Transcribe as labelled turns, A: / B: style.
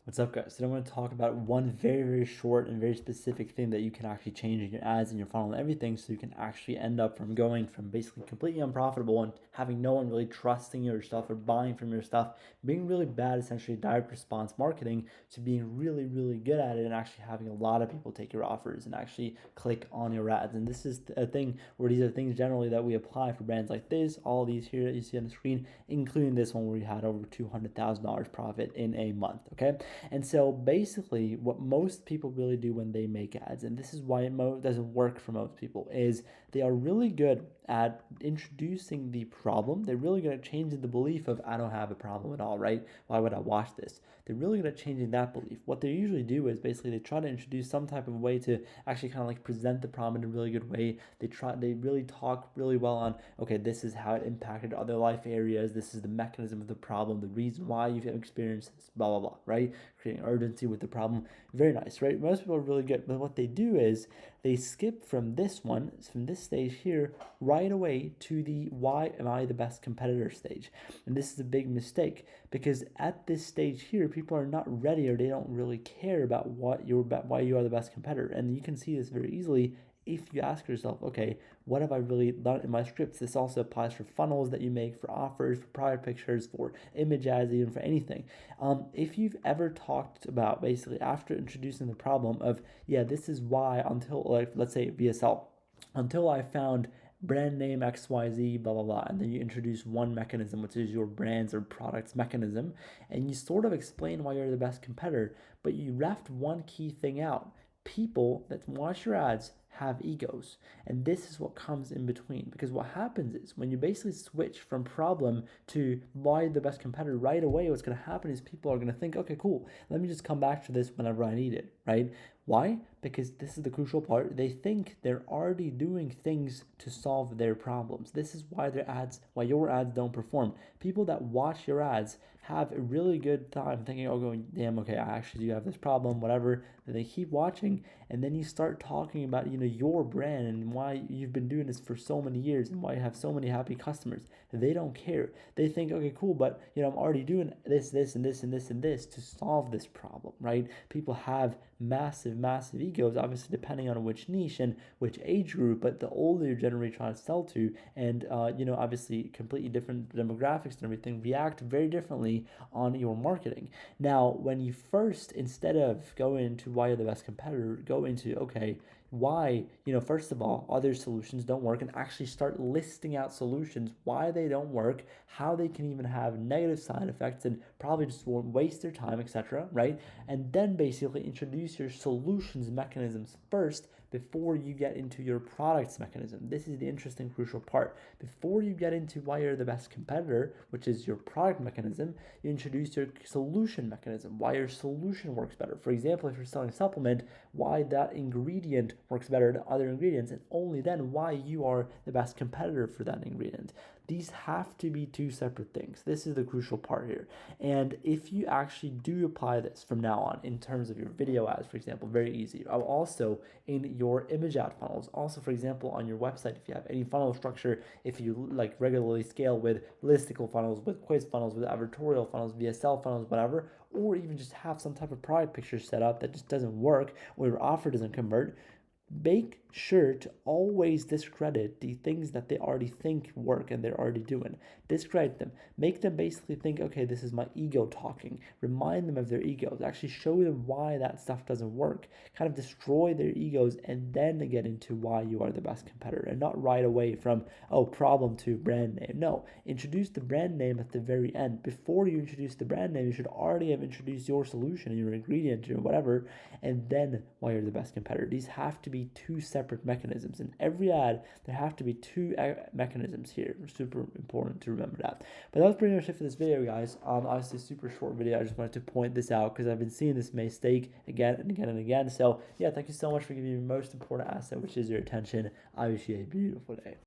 A: What's up, guys? Today I'm going to talk about one very, very short and very specific thing that you can actually change in your ads and your funnel and everything, so you can actually end up from going from basically completely unprofitable and having no one really trusting your stuff or buying from your stuff, being really bad, essentially direct response marketing, to being really, really good at it and actually having a lot of people take your offers and actually click on your ads. And this is a thing where these are things generally that we apply for brands like this, all these here that you see on the screen, including this one where we had over $200,000 profit in a month. Okay. And so basically, what most people really do when they make ads, and this is why it doesn't work for most people, is they are really good at introducing the problem. They're really good at changing the belief of, I don't have a problem at all, right? Why would I watch this? They're really good at changing that belief. What they usually do is basically they try to introduce some type of way to actually kind of like present the problem in a really good way. They really talk really well on, okay, this is how it impacted other life areas. This is the mechanism of the problem, the reason why you've experienced this, blah, blah, blah, right? Creating urgency with the problem. Very nice, right? Most people are really good, but what they do is they skip from this stage here, right away to the why am I the best competitor stage. And this is a big mistake, because at this stage here, people are not ready, or they don't really care about why you are the best competitor. And you can see this very easily if you ask yourself, okay, what have I really done in my scripts? This also applies for funnels that you make, for offers, for product pictures, for image ads, even for anything. If you've ever talked about basically after introducing the problem of, yeah, this is why, until, like, let's say VSL, until I found brand name XYZ, blah, blah, blah. And then you introduce one mechanism, which is your brand's or product's mechanism. And you sort of explain why you're the best competitor, but you left one key thing out. People that watch your ads have egos. And this is what comes in between. Because what happens is when you basically switch from problem to why the best competitor right away, what's going to happen is people are going to think, okay, cool, let me just come back to this whenever I need it, right? Why? Because this is the crucial part. They think they're already doing things to solve their problems. This is why your ads don't perform. People that watch your ads have a really good time thinking, oh, going, damn, okay, I actually do have this problem, whatever. Then they keep watching, and then you start talking about, your brand and why you've been doing this for so many years and why you have so many happy customers. They don't care. They think, okay, cool, but I'm already doing this and this and this and this to solve this problem, right? People have massive, massive egos, obviously depending on which niche and which age group, but the older you're generally trying to sell to, and obviously completely different demographics and everything react very differently on your marketing. Now, when you first, instead of going into why you're the best competitor, go into, okay, why, first of all, other solutions don't work, and actually start listing out solutions, why they don't work, how they can even have negative side effects and probably just won't waste their time, etc., right? And then basically introduce your solutions mechanisms first before you get into your products mechanism. This is the interesting, crucial part. Before you get into why you're the best competitor, which is your product mechanism, you introduce your solution mechanism, why your solution works better. For example, if you're selling a supplement, why that ingredient works better than other ingredients, and only then why you are the best competitor for that ingredient. These have to be two separate things. This is the crucial part here. And if you actually do apply this from now on in terms of your video ads, for example, very easy. Also in your image ad funnels, also, for example, on your website, if you have any funnel structure, if you like regularly scale with listicle funnels, with quiz funnels, with advertorial funnels, VSL funnels, whatever, or even just have some type of product picture set up that just doesn't work, or your offer doesn't convert, make sure to always discredit the things that they already think work and they're already doing. Discredit them. Make them basically think, okay, this is my ego talking. Remind them of their egos. Actually show them why that stuff doesn't work. Kind of destroy their egos, and then get into why you are the best competitor, and not right away from, oh, problem to brand name. No, introduce the brand name at the very end. Before you introduce the brand name, you should already have introduced your solution, your ingredient, or whatever, and then why you're the best competitor. These have to be two separate mechanisms. In every ad, there have to be two mechanisms here. Super important to remember that. But that was pretty much it for this video, guys. Obviously, super short video. I just wanted to point this out because I've been seeing this mistake again and again and again. So, yeah, thank you so much for giving me your most important asset, which is your attention. I wish you a beautiful day.